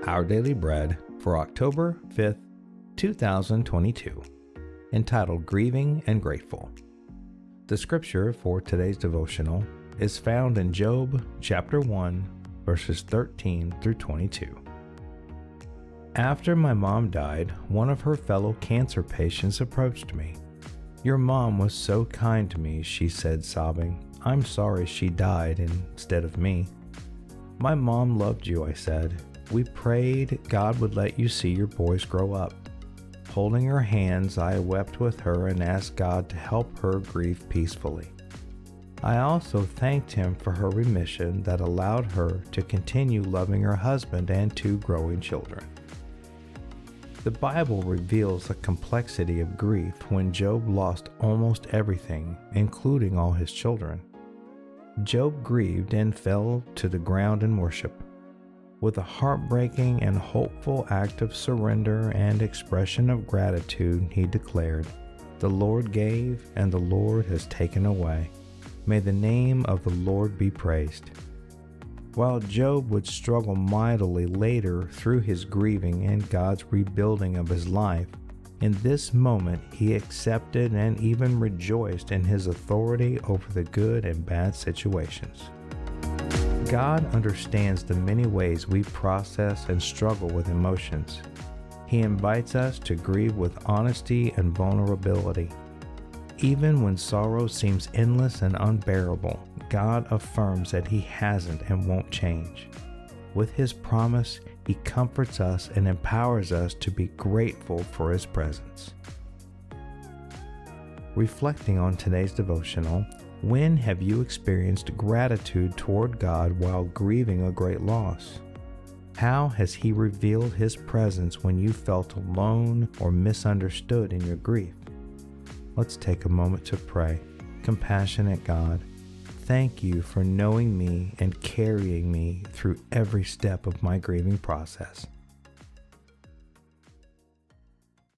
Our Daily Bread for October 5th, 2022, entitled Grieving and Grateful. The scripture for today's devotional is found in Job chapter 1, verses 13 through 22. After my mom died, one of her fellow cancer patients approached me. "Your mom was so kind to me," she said, sobbing. "I'm sorry she died instead of me." "My mom loved you," I said. "We prayed God would let you see your boys grow up." Holding her hands, I wept with her and asked God to help her grieve peacefully. I also thanked Him for her remission that allowed her to continue loving her husband and two growing children. The Bible reveals the complexity of grief when Job lost almost everything, including all his children. Job grieved and fell to the ground in worship. With a heartbreaking and hopeful act of surrender and expression of gratitude, he declared, "The Lord gave, and the Lord has taken away. May the name of the Lord be praised." While Job would struggle mightily later through his grieving and God's rebuilding of his life, in this moment he accepted and even rejoiced in his authority over the good and bad situations. God understands the many ways we process and struggle with emotions. He invites us to grieve with honesty and vulnerability. Even when sorrow seems endless and unbearable, God affirms that He hasn't and won't change. With His promise, He comforts us and empowers us to be grateful for His presence. Reflecting on today's devotional, when have you experienced gratitude toward God while grieving a great loss? How has He revealed His presence when you felt alone or misunderstood in your grief? Let's take a moment to pray. Compassionate God, thank You for knowing me and carrying me through every step of my grieving process.